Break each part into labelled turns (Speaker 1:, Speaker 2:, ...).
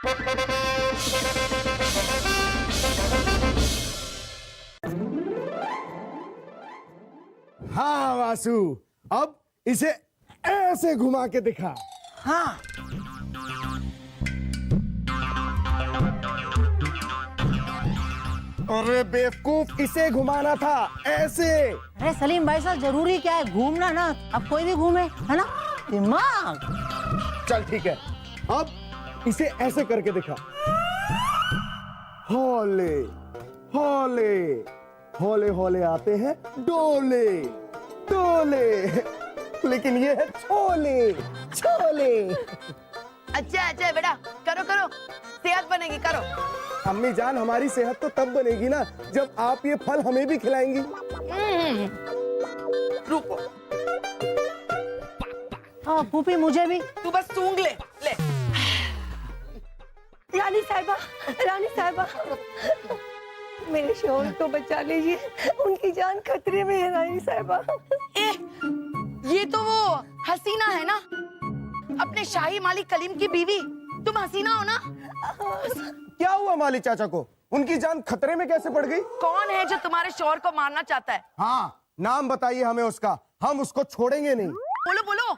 Speaker 1: हाँ वासु, अब इसे ऐसे घुमा के दिखा।
Speaker 2: हाँ।
Speaker 1: अरे बेवकूफ, इसे घुमाना था ऐसे।
Speaker 2: अरे सलीम भाई साहब, जरूरी क्या है घूमना ना, अब कोई भी घूमे, है ना? दिमाग।
Speaker 1: चल ठीक है, अब इसे ऐसे करके दिखा। हौले हौले हौले हौले आते हैं डोले डोले, लेकिन ये है छोले छोले।
Speaker 3: अच्छा अच्छा बेटा, करो करो, सेहत बनेगी, करो।
Speaker 1: अम्मी जान, हमारी सेहत तो तब बनेगी ना जब आप ये फल हमें भी खिलाएंगी।
Speaker 3: रुको,
Speaker 2: हाँ फूफी मुझे भी।
Speaker 3: तू बस सूंघ ले ले।
Speaker 4: रानी साहिबा, रानी साहिबा, मेरे शोहर को बचा लीजिए, उनकी जान खतरे में है रानी साहिबा।
Speaker 3: ये तो वो हसीना है ना, अपने शाही मालिक कलीम की बीवी। तुम हसीना हो ना?
Speaker 1: क्या हुआ माली चाचा को? उनकी जान खतरे में कैसे पड़ गई?
Speaker 3: कौन है जो तुम्हारे शोहर को मारना चाहता है?
Speaker 1: हाँ, नाम बताइए हमें उसका, हम उसको छोड़ेंगे नहीं।
Speaker 3: बोलो बोलो।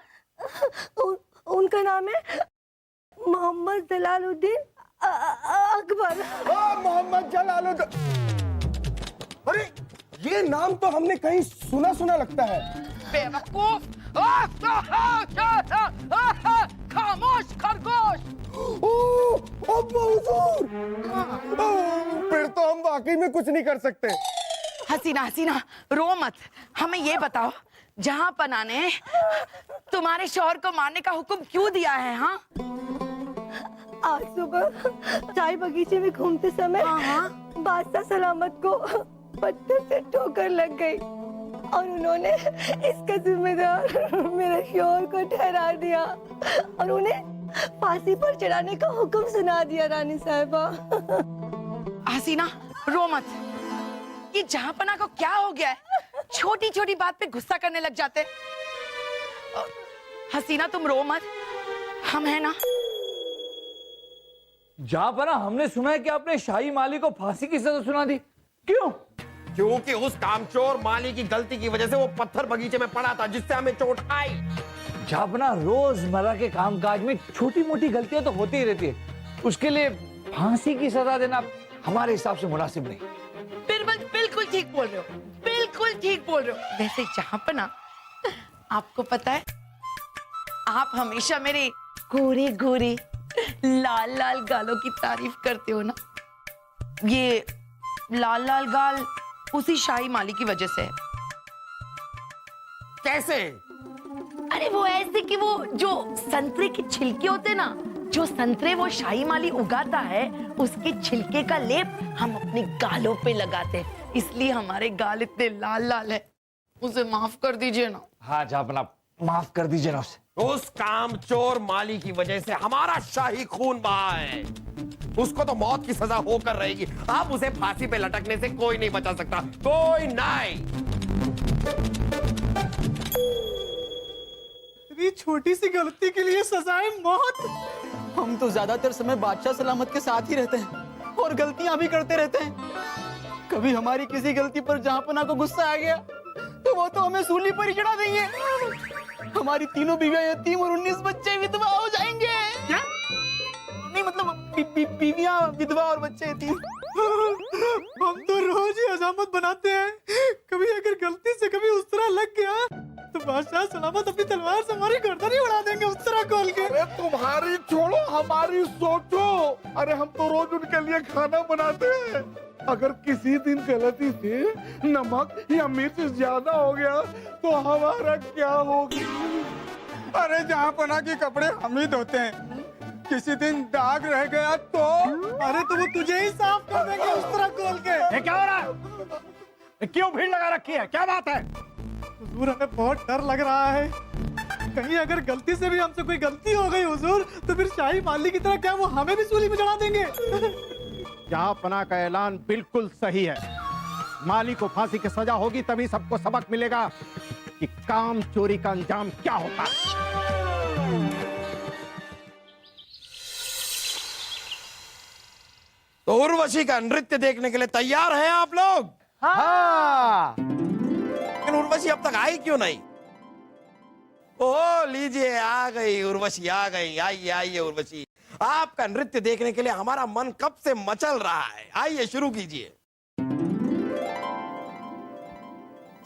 Speaker 4: उनका नाम है मोहम्मद जलालुद्दीन अकबर।
Speaker 1: मोहम्मद जलालुद्दीन। अरे ये नाम तो हमने कहीं सुना सुना लगता है।
Speaker 3: बेवकूफ! खामोश खरगोश!
Speaker 1: फिर तो हम वाकई में कुछ नहीं कर सकते।
Speaker 3: हसीना हसीना, रो मत, हमें ये बताओ, जहां पना ने तुम्हारे शौहर को मारने का हुक्म क्यों दिया है? हाँ,
Speaker 4: आज सुबह चाय बगीचे में घूमते समय बादशाह सलामत को पत्थर से ठोकर लग गई और उन्होंने इसका जिम्मेदार मेरे शौहर को ठहरा दिया और उन्हें फांसी पर चढ़ाने का हुक्म सुना दिया। रानी साहिबा।
Speaker 3: हसीना रो मत, ये जहांपना को क्या हो गया है? छोटी छोटी बात पे गुस्सा करने लग जाते। हसीना तुम रो मत, हम है ना।
Speaker 5: जहांपना, हमने सुना है कि आपने शाही माली को फांसी की सजा सुना दी, क्यों?
Speaker 6: क्योंकि उस कामचोर माली की गलती की वजह से वो पत्थर बगीचे में पड़ा था, जिससे हमें चोट आई।
Speaker 5: जहांपना, रोजमर्रा के कामकाज में छोटी मोटी गलतियां तो होती ही रहती है, उसके लिए फांसी की सजा देना हमारे हिसाब से मुनासिब नहीं।
Speaker 3: बिल्कुल ठीक बोल रहे हो, बिल्कुल ठीक बोल रहे हो। वैसे जहांपना, आपको पता है, आप हमेशा मेरे गोरे गोरे लाल लाल गालों की तारीफ करते हो ना। ये लाल लाल गाल उसी शाही माली की वजह से है।
Speaker 6: कैसे?
Speaker 3: अरे वो ऐसे कि वो जो संतरे के छिलके होते ना, जो संतरे वो शाही माली उगाता है, उसके छिलके का लेप हम अपने गालों पे लगाते हैं, इसलिए हमारे गाल इतने लाल लाल है। उसे माफ कर दीजिए ना।
Speaker 5: हाँ जहांपना, माफ कर दीजिए ना उसे।
Speaker 6: उस कामचोर माली की वजह से हमारा शाही खून बहा है, उसको तो मौत की सजा होकर रहेगी। अब उसे फांसी पे लटकने से कोई नहीं बचा सकता, कोई नहीं।
Speaker 7: इतनी छोटी सी गलती के लिए सजाए मौत। हम तो ज्यादातर समय बादशाह सलामत के साथ ही रहते हैं और गलतियां भी करते रहते हैं। कभी हमारी किसी गलती पर जहांपना को गुस्सा आ गया तो वो तो हमें सूली पर ही चढ़ा देंगे। हमारी तीनों बीवियां यतीम और 19 बच्चे विधवा हो जाएंगे। क्या? नहीं मतलब बीवियां विधवा और बच्चे यतीम। हम तो रोज ही हजामत बनाते हैं, कभी अगर गलती से कभी उस तरह लग गया तो बादशाह सलामत अपनी तलवार से हमारी गर्दन ही उड़ा देंगे उस तरह खोल के।
Speaker 1: अरे तुम्हारी छोड़ो, हमारी सोचो। अरे हम तो रोज उनके लिए खाना बनाते हैं, अगर किसी दिन गलती से नमक या मिर्च ज्यादा हो गया तो हमारा क्या होगा?
Speaker 7: अरे जहांपना के कपड़े हम ही धोते हैं, किसी दिन दाग रह गया तो अरे तो वो तुझे ही साफ कर देंगे उस तरह खोल के।
Speaker 5: ये क्या हो रहा है? क्यों भीड़ लगा रखी है? क्या बात है?
Speaker 7: हुजूर, हमें बहुत डर लग रहा है, कहीं अगर गलती से भी हमसे कोई गलती हो गई हुजूर, तो फिर शाही माली की तरह क्या वो हमें भी सूली में चढ़ा देंगे?
Speaker 8: जहांपना का ऐलान बिल्कुल सही है। माली को फांसी की सजा होगी, तभी सबको सबक मिलेगा कि काम चोरी का अंजाम क्या होता है।
Speaker 6: तो उर्वशी का नृत्य देखने के लिए तैयार हैं आप लोग?
Speaker 5: हाँ।
Speaker 6: लेकिन उर्वशी अब तक आई क्यों नहीं? ओ लीजिए, आ गई उर्वशी, आ गई। आइए आइए उर्वशी, आपका नृत्य देखने के लिए हमारा मन कब से मचल रहा है। आइए शुरू कीजिए।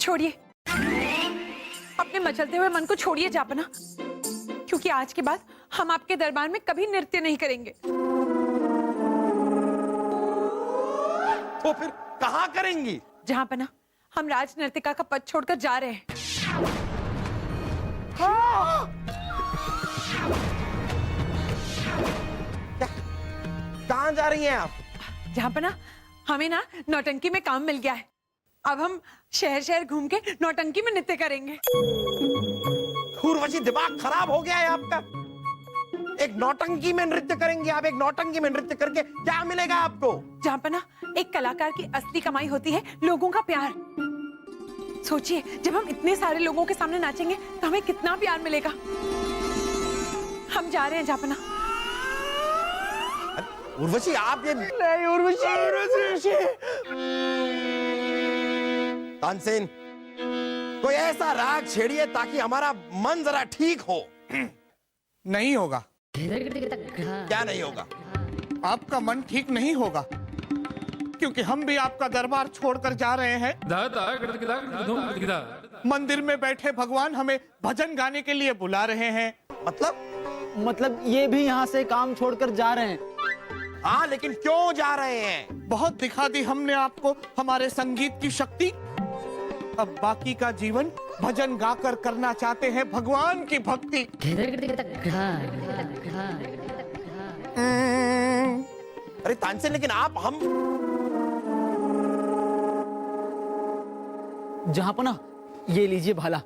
Speaker 9: छोड़िए, अपने मचलते हुए मन को छोड़िए जापना, क्योंकि आज के बाद हम आपके दरबार में कभी नृत्य नहीं करेंगे।
Speaker 6: तो फिर कहाँ करेंगी?
Speaker 9: जहाँ पना हम राज नर्तिका का पद छोड़कर जा रहे हैं।
Speaker 6: कहाँ जा रही हैं आप?
Speaker 9: जहाँ पना हमें ना नौटंकी में काम मिल गया है। अब हम शहर शहर घूम के नौटंकी में नृत्य करेंगे।
Speaker 6: उर्वशी, दिमाग खराब हो गया है आपका। एक नौटंकी में नृत्य करेंगे आप? एक नौटंकी में नृत्य करके क्या मिलेगा आपको?
Speaker 9: जहाँ पना एक कलाकार की असली कमाई होती है लोगों का प्यार। सोचिए, जब हम इतने सारे लोगों के सामने नाचेंगे तो हमें कितना प्यार मिलेगा। हम जा रहे हैं जापना।
Speaker 6: उर्वशी, आप ये
Speaker 1: नहीं उर्वशी।
Speaker 6: तानसेन, कोई ऐसा राग छेड़िए ताकि हमारा मन जरा ठीक हो।
Speaker 1: नहीं होगा।
Speaker 6: क्या नहीं होगा?
Speaker 1: आपका मन ठीक नहीं होगा, क्योंकि हम भी आपका दरबार छोड़कर जा रहे हैं। मंदिर में बैठे भगवान हमें भजन गाने के लिए बुला रहे हैं।
Speaker 7: मतलब ये भी यहाँ से काम छोड़कर जा रहे हैं।
Speaker 6: हाँ, लेकिन क्यों जा रहे हैं?
Speaker 1: बहुत दिखा दी हमने आपको हमारे संगीत की शक्ति। अब बाकी का जीवन भजन गाकर करना चाहते हैं भगवान की भक्ति।
Speaker 6: अरे तानसेन, लेकिन आप हम
Speaker 7: जहाँ पना ये लीजिए भाला।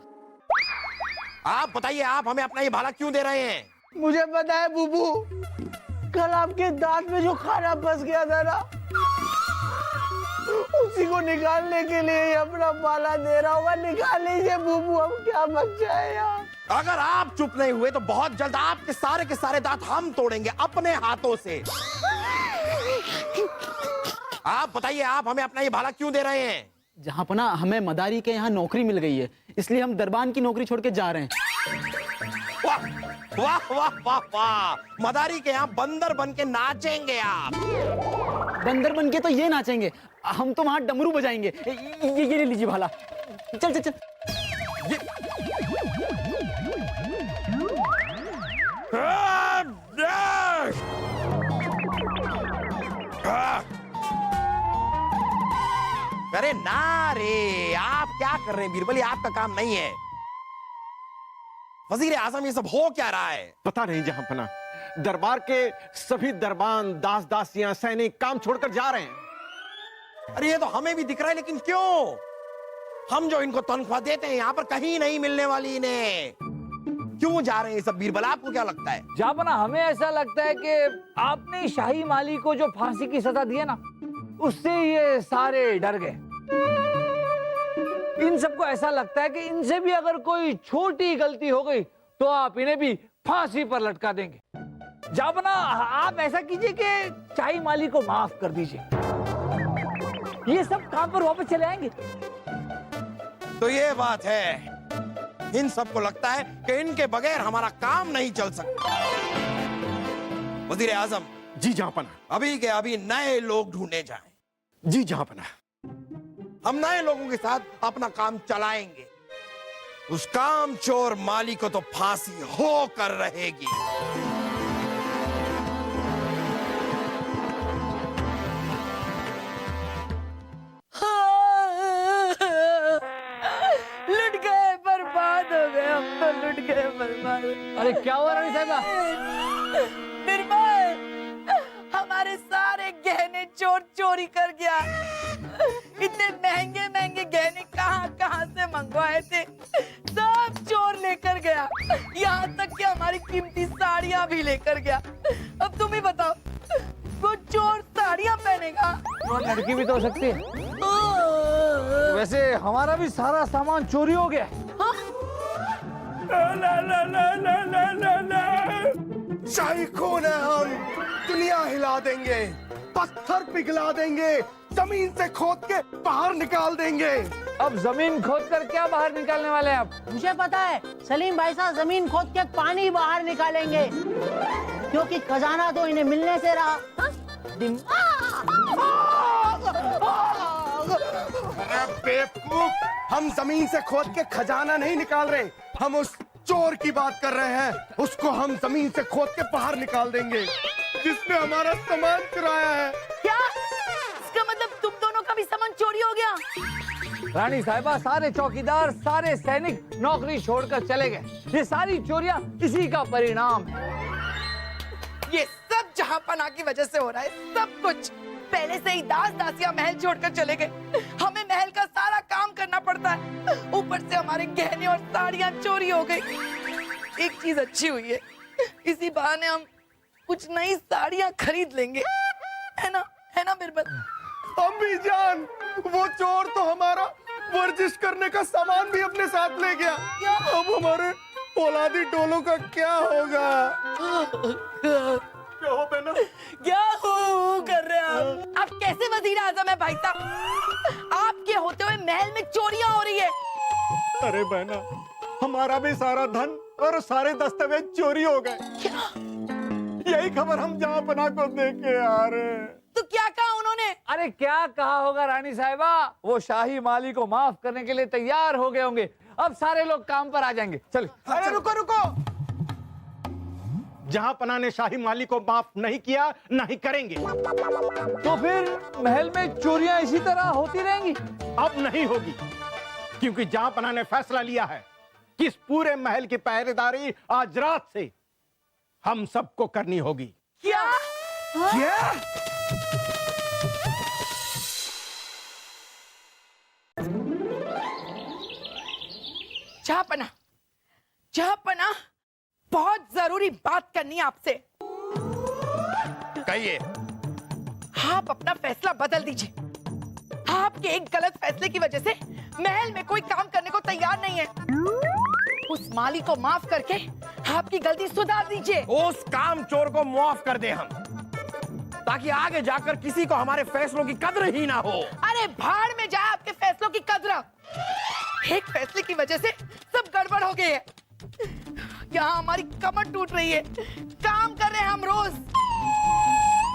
Speaker 6: आप बताइए, आप हमें अपना ये भाला क्यों दे रहे हैं?
Speaker 2: मुझे पता है बुबू, कल आपके दांत में जो खाना फंस गया था ना, उसी को निकालने के लिए ये अपना भाला दे रहा होगा। निकाल लीजिए बुबू, हम क्या बच जाए यार।
Speaker 6: अगर आप चुप नहीं हुए तो बहुत जल्द आपके सारे के सारे दांत हम तोड़ेंगे अपने हाथों से। आप बताइए, आप हमें अपना ये भाला क्यों दे रहे हैं?
Speaker 7: जहाँ पना हमें मदारी के यहाँ नौकरी मिल गई है, इसलिए हम दरबान की नौकरी छोड़ के जा रहे हैं।
Speaker 6: वाह वाह वाह वाह वाह! मदारी के यहाँ बंदर बन के नाचेंगे आप।
Speaker 7: बंदर बन के तो ये नाचेंगे, हम तो वहाँ डमरू बजाएंगे। ये ले लीजिए भाला। चल चल चल।
Speaker 6: अरे ना रे, आप क्या कर रहे हैं बीरबल? ये आपका काम नहीं है। वजीर आजम, ये सब हो क्या रहा है?
Speaker 8: पता नहीं जहां पना, दरबार के सभी दरबान, दास दासियां, सैनिक काम छोड़कर जा रहे हैं।
Speaker 6: अरे ये तो हमें भी दिख रहा है, लेकिन क्यों? हम जो इनको तनख्वाह देते हैं यहाँ पर कहीं नहीं मिलने वाली इन्हें। क्यों जा रहे हैं सब बीरबल? आपको क्या लगता है?
Speaker 5: जापना, हमें ऐसा लगता है कि आपने शाही माली को जो फांसी की सजा दी है ना, उससे ये सारे डर गए। इन सबको ऐसा लगता है कि इनसे भी अगर कोई छोटी गलती हो गई तो आप इन्हें भी फांसी पर लटका देंगे। जापना, आप ऐसा कीजिए कि शाही माली को माफ कर दीजिए, ये सब काम पर वापस चले आएंगे।
Speaker 6: तो ये बात है, इन सबको लगता है कि इनके बगैर हमारा काम नहीं चल सकता। वजीर आजम
Speaker 8: जी जहां पना।
Speaker 6: अभी के अभी नए लोग ढूंढे जाएं।
Speaker 8: जी जहां पना।
Speaker 6: हम नए लोगों के साथ अपना काम चलाएंगे। उस काम चोर माली को तो फांसी होकर रहेगी।
Speaker 3: लुट गए, बर्बाद हो गए, हम तो लुट गए, बर्बाद।
Speaker 5: अरे क्या हुआ रानी साहबा?
Speaker 3: निर्मल, हमारे सारे गहने चोर चोरी कर गया। इतने महंगे महंगे गहने कहाँ कहाँ से मंगवाए थे, सब चोर लेकर गया। यहाँ तक कि हमारी कीमती साड़ियाँ भी लेकर गया। अब तुम ही बताओ, वो चोर साड़ियाँ पहनेगा?
Speaker 5: वो लड़की भी तो हो सकती है। वैसे हमारा भी सारा सामान चोरी हो गया।
Speaker 6: शाही खून है, हम दुनिया हिला देंगे।
Speaker 1: पत्थर पिघला देंगे, जमीन से खोद के बाहर निकाल देंगे।
Speaker 5: अब जमीन खोद कर क्या बाहर निकालने वाले हैं आप?
Speaker 2: मुझे पता है, सलीम भाई साहब जमीन खोद के पानी बाहर निकालेंगे, क्योंकि खजाना तो इन्हें मिलने से रहा। हाँ?
Speaker 1: अरे बेवकूफ, हम जमीन से खोद के खजाना नहीं निकाल रहे, हम उस चोर की बात कर रहे हैं। उसको हम जमीन से खोद के बाहर निकाल देंगे, जिसने हमारा सामान चुराया है।
Speaker 3: क्या इसका मतलब तुम दोनों का भी सामान चोरी हो गया?
Speaker 5: रानी साहिबा, सारे चौकीदार, सारे सैनिक नौकरी छोड़कर चले गए। ये सारी चोरियां इसी का परिणाम है।
Speaker 3: ये सब जहांपना की वजह से हो रहा है, सब कुछ। पहले से ही दास दासियां महल छोड़कर चले गए, हमें महल का सारा काम करना पड़ता है, ऊपर से हमारे गहने और साड़ियां चोरी हो गई। एक चीज अच्छी हुई है, इसी बहाने हम कुछ नई साड़ियां खरीद लेंगे, है ना बिरबल?
Speaker 1: अम्मी जान, वो चोर तो हमारा वर्जिश करने का सामान भी अपने साथ ले गया। अब हमारे औलादी टोलों का क्या होगा? क्या हो बहना?
Speaker 3: क्या हो कर रहे हैं आप? कैसे वजीर आजम है भाई साहब? आपके होते हुए महल में चोरियां हो रही है।
Speaker 8: अरे बहना, हमारा भी सारा धन और सारे दस्तावेज चोरी हो गए। यही खबर हम जहांपना को दे के आ रहे हैं।
Speaker 3: तो क्या कहा उन्होंने?
Speaker 5: अरे क्या कहा होगा रानी साहिबा, वो शाही माली को माफ करने के लिए तैयार हो गए होंगे। अब सारे लोग काम पर आ जाएंगे। चलो।
Speaker 8: अरे रुको, जहांपना ने शाही माली को माफ नहीं किया, नहीं करेंगे।
Speaker 5: तो फिर महल में चोरियां इसी तरह होती रहेंगी?
Speaker 8: अब नहीं होगी, क्योंकि जहांपना ने फैसला लिया है कि इस पूरे महल की पहरेदारी आज रात से हम सबको करनी होगी।
Speaker 3: क्या?
Speaker 1: क्या?
Speaker 3: जहांपना, बहुत जरूरी बात करनी है आपसे।
Speaker 6: कहिए।
Speaker 3: आप अपना फैसला बदल दीजिए। आपके एक गलत फैसले की वजह से महल में कोई काम करने को तैयार नहीं है। उस माली को माफ करके आपकी गलती सुधार दीजिए।
Speaker 6: उस काम चोर को मुआफ कर दे हम, ताकि आगे जाकर किसी को हमारे फैसलों की कद्र ही ना हो।
Speaker 3: अरे भाड़ में जाए आपके फैसलों की कद्र। एक फैसले की वजह से सब गड़बड़ हो गई है। यहाँ हमारी कमर टूट रही है, काम कर रहे हैं हम रोज।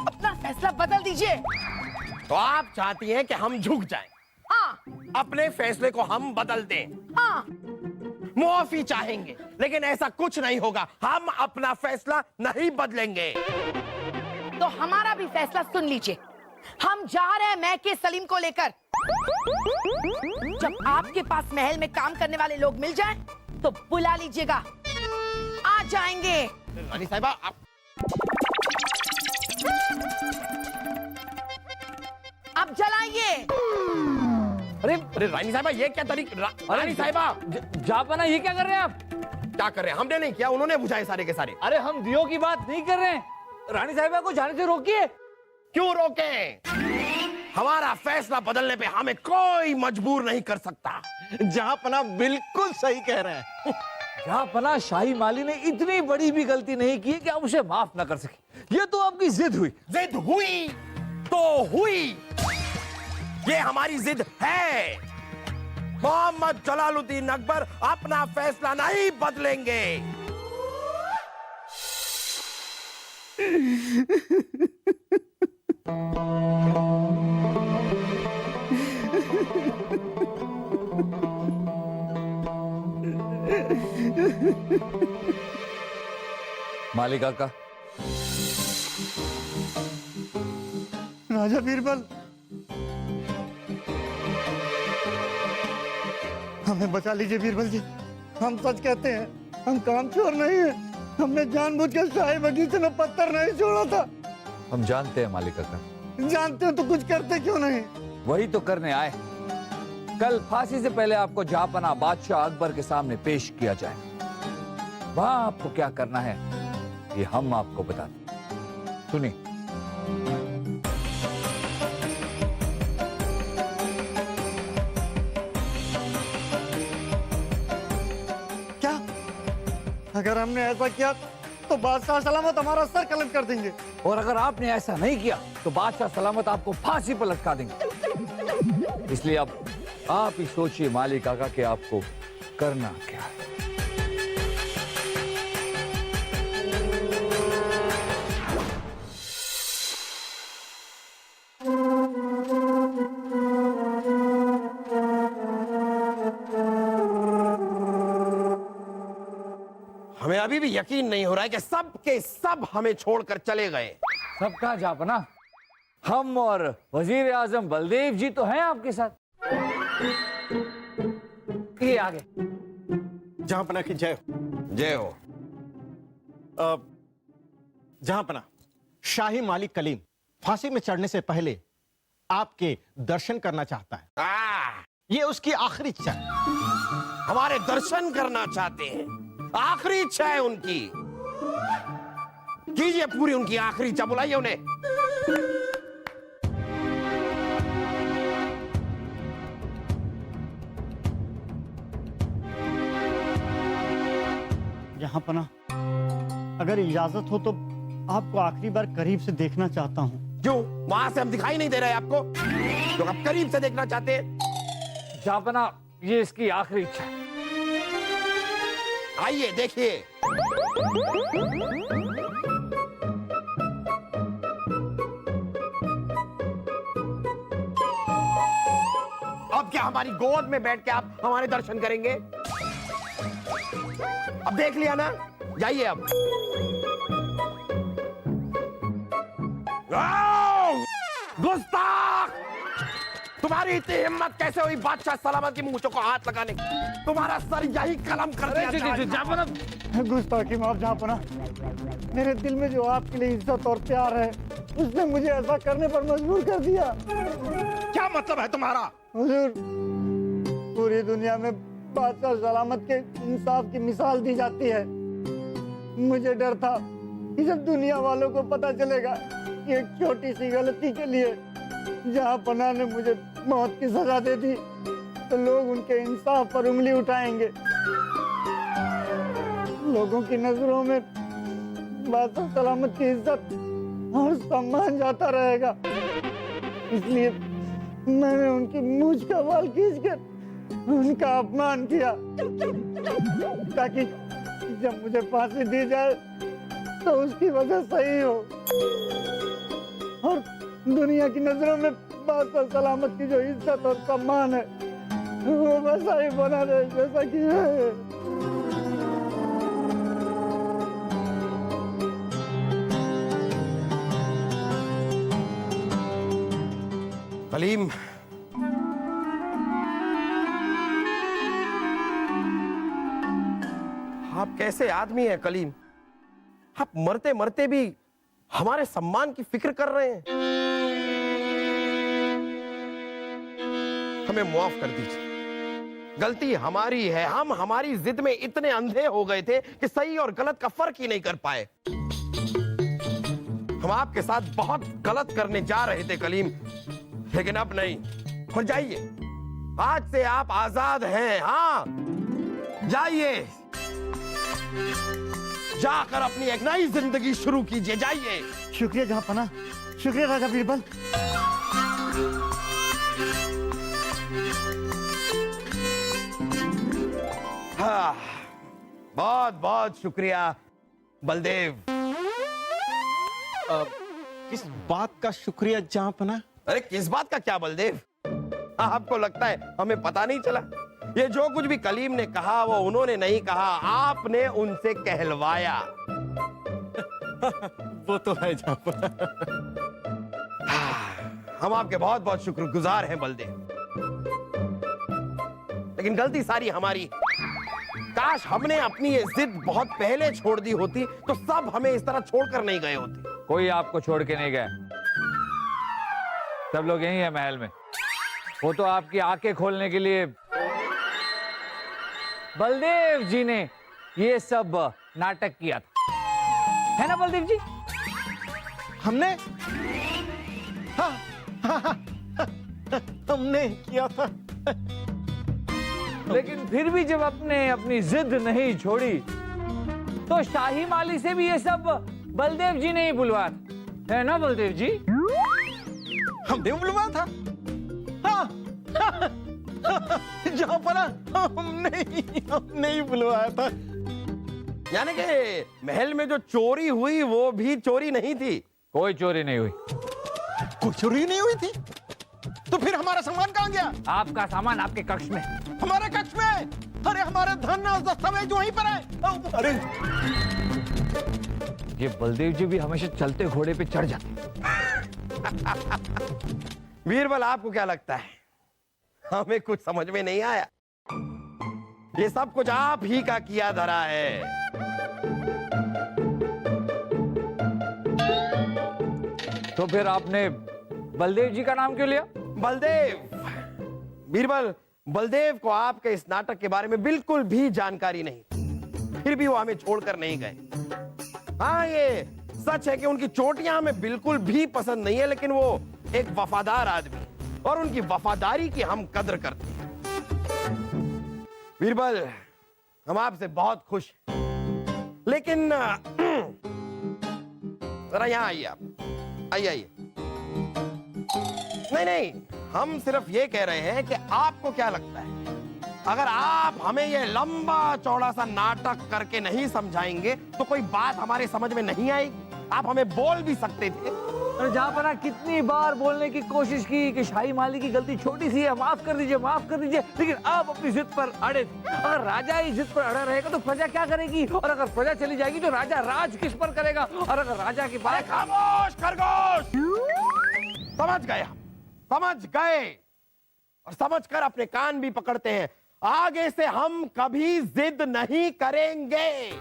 Speaker 3: अपना फैसला बदल दीजिए।
Speaker 6: तो आप चाहती हैं कि हम झुक जाएं,
Speaker 3: हाँ
Speaker 6: अपने फैसले को हम बदल दें,
Speaker 3: हाँ।
Speaker 6: मुआफी चाहेंगे, लेकिन ऐसा कुछ नहीं होगा। हम अपना फैसला नहीं बदलेंगे।
Speaker 3: तो हमारा भी फैसला सुन लीजिए। हम जा रहे हैं महके सलीम को लेकर। जब आपके पास महल में काम करने वाले लोग मिल जाएं, तो बुला लीजिएगा, आ जाएंगे।
Speaker 6: रानी साहिबा,
Speaker 3: आप जलाइए।
Speaker 6: अरे रानी साहिबा, ये क्या तरीका? रानी साहिबा,
Speaker 5: जहांपना, ये क्या कर रहे हैं आप?
Speaker 6: क्या कर रहे हैं? हमने नहीं किया, उन्होंने बुझाए सारे के सारे।
Speaker 5: अरे हम दियों की बात नहीं कर रहे हैं। रानी साहिबा को जाने से रोकिए।
Speaker 6: क्यों रोके? हमारा फैसला बदलने पे हमें कोई मजबूर नहीं कर सकता।
Speaker 8: जहांपना बिल्कुल सही कह रहे हैं।
Speaker 5: जहांपना, शाही माली ने इतनी बड़ी भी गलती नहीं की कि आप उसे माफ ना कर सके। ये तो आपकी जिद हुई।
Speaker 6: जिद हुई तो हुई, ये हमारी जिद है। मोहम्मद जलालुद्दीन अकबर अपना फैसला नहीं बदलेंगे।
Speaker 5: मालिक आका,
Speaker 7: राजा बीरबल, हमें बचा लीजिए बीरबल जी। हम सच कहते हैं, हम कामचोर नहीं है। हमने जानबूझकर शाही बगीचे में पत्थर नहीं छोड़ा था।
Speaker 5: हम जानते हैं मालिक आका।
Speaker 7: जानते हो तो कुछ करते क्यों नहीं?
Speaker 5: वही तो करने आए। कल फांसी से पहले आपको जहांपना बादशाह अकबर के सामने पेश किया जाए। वहां आपको क्या करना है, ये हम आपको बताते हैं। सुनिए।
Speaker 7: क्या? अगर हमने ऐसा किया तो बादशाह सलामत हमारा सर कलट कर देंगे।
Speaker 5: और अगर आपने ऐसा नहीं किया तो बादशाह सलामत आपको फांसी पर लटका देंगे। इसलिए अब आप ही सोचिए मालिक आका कि आपको करना क्या है।
Speaker 6: हमें अभी भी यकीन नहीं हो रहा है कि सब के सब हमें छोड़कर चले गए।
Speaker 5: सबका जापना, हम और वजीर आजम बलदेव जी तो हैं आपके साथ। ये आगे।
Speaker 8: जहांपना की जय हो।
Speaker 6: जय हो।
Speaker 8: जहांपना, शाही मालिक कलीम फांसी में चढ़ने से पहले आपके दर्शन करना चाहता है। ये उसकी आखिरी इच्छा है।
Speaker 6: हमारे दर्शन करना चाहते हैं, आखिरी इच्छा है उनकी। कीजिए पूरी उनकी आखिरी इच्छा, बुलाइए उन्हें।
Speaker 7: यहाँ पना, अगर इजाजत हो तो आपको आखिरी बार करीब से देखना चाहता हूँ।
Speaker 6: क्यों? वहां से हम दिखाई नहीं दे रहे आपको जो आप करीब से देखना चाहते हैं?
Speaker 5: जापना, ये इसकी आखिरी इच्छा है।
Speaker 6: आइए देखिए। अब क्या हमारी गोद में बैठ के आप हमारे दर्शन करेंगे? अब देख लिया ना, जाइए अब। गुस्ताख! तुम्हारी इतनी हिम्मत कैसे हुई बादशाह सलामत की मूंछों को हाथ लगाने की? तुम्हारा सर यही कलम कर दिया।
Speaker 7: गुस्ताखी माफ जहांपना, मेरे दिल में जो आपके लिए इज्जत और प्यार है उसने मुझे ऐसा करने पर मजबूर कर दिया।
Speaker 8: क्या मतलब है तुम्हारा?
Speaker 7: हुजूर, पूरी दुनिया में बादशाह सलामत के इंसाफ की मिसाल दी जाती है। मुझे डर था कि जब दुनिया वालों को पता चलेगा कि एक छोटी सी गलती के लिए जहांपना ने मुझे मौत की सजा दे दी तो लोग उनके इंसाफ पर उंगली उठाएंगे। लोगों की नजरों में बादशाह सलामत की इज्जत और सम्मान जाता रहेगा। इसलिए मैंने उनकी मूंछ का बाल खींचकर उनका अपमान किया ताकि जब मुझे फांसी दी जाए तो उसकी वजह सही हो और दुनिया की नजरों में बादशाह सलामत की जो इज्जत और सम्मान है वो वैसा ही बना रहे जैसा कि है।
Speaker 6: कलीम, आप कैसे आदमी हैं कलीम? आप मरते मरते भी हमारे सम्मान की फिक्र कर रहे हैं। हमें माफ कर दीजिए, गलती हमारी है। हम हमारी जिद में इतने अंधे हो गए थे कि सही और गलत का फर्क ही नहीं कर पाए। हम आपके साथ बहुत गलत करने जा रहे थे कलीम, लेकिन अब नहीं। और जाइए, आज से आप आजाद हैं। हाँ, जाइए, जाकर अपनी एक नई जिंदगी शुरू कीजिए। जाइए।
Speaker 7: शुक्रिया जहांपना, शुक्रिया राजा बीरबल।
Speaker 6: हाँ, बहुत बहुत शुक्रिया बलदेव।
Speaker 8: किस बात का शुक्रिया जहांपना?
Speaker 6: अरे किस बात का क्या बलदेव? आपको लगता है हमें पता नहीं चला? ये जो कुछ भी कलीम ने कहा वो उन्होंने नहीं कहा, आपने उनसे कहलवाया।
Speaker 8: वो तो है जहांपना।
Speaker 6: हम आपके बहुत बहुत शुक्रगुजार हैं बलदेव, लेकिन गलती सारी हमारी। काश हमने अपनी ये जिद बहुत पहले छोड़ दी होती तो सब हमें इस तरह छोड़कर नहीं गए होते।
Speaker 5: कोई आपको छोड़ के नहीं गए, सब लोग यही है महल में। वो तो आपकी आंखें खोलने के लिए बलदेव जी ने ये सब नाटक किया था, है ना बलदेव जी?
Speaker 8: हमने हमने किया था।
Speaker 5: लेकिन फिर भी जब आपने अपनी जिद नहीं छोड़ी तो शाही माली से भी ये सब बलदेव जी ने ही बुलवाया था, है ना बलदेव जी?
Speaker 8: हमने बुलवाया था। हाँ जहाँ पना हमने ही बुलवाया था।
Speaker 6: यानी कि महल में जो चोरी हुई वो भी चोरी नहीं थी।
Speaker 5: कोई चोरी नहीं हुई।
Speaker 8: कोई चोरी नहीं हुई थी तो फिर हमारा सामान कहाँ गया?
Speaker 5: आपका सामान आपके कक्ष में।
Speaker 8: हमारे कक्ष में? अरे हमारे धन और दस्तावेज वहीं पर है। अरे
Speaker 5: ये बलदेव जी भी हमेशा चलते घोड़े पे चढ़ जाते।
Speaker 6: बीरबल, आपको क्या लगता है? हमें कुछ समझ में नहीं आया। ये सब कुछ आप ही का किया धरा है।
Speaker 5: तो फिर आपने बलदेव जी का नाम क्यों लिया?
Speaker 6: बलदेव, बीरबल, बलदेव को आपके इस नाटक के बारे में बिल्कुल भी जानकारी नहीं, फिर भी वो हमें छोड़कर नहीं गए। हाँ, ये सच है कि उनकी चोटियां हमें बिल्कुल भी पसंद नहीं है, लेकिन वो एक वफादार आदमी और उनकी वफादारी की हम कदर करते हैं। बीरबल, हम आपसे बहुत खुश हैं, लेकिन जरा यहां आइए। आप आइए। नहीं, हम सिर्फ ये कह रहे हैं कि आपको क्या लगता है, अगर आप हमें ये लंबा चौड़ा सा नाटक करके नहीं समझाएंगे तो कोई बात हमारे समझ में नहीं आएगी। आप हमें बोल भी सकते थे।
Speaker 5: और जहाँ पर कितनी बार बोलने की कोशिश की कि शाही माली की गलती छोटी सी है, माफ कर दीजिए, लेकिन आप अपनी जिद पर अड़े थे। अगर राजा ही जिद पर अड़ा रहेगा तो प्रजा क्या करेगी? और अगर प्रजा चली जाएगी तो राजा राज किस पर करेगा? और अगर राजा की बात।
Speaker 6: खामोश खरगोश! समझ गए और समझकर अपने कान भी पकड़ते हैं। आगे से हम कभी जिद नहीं करेंगे।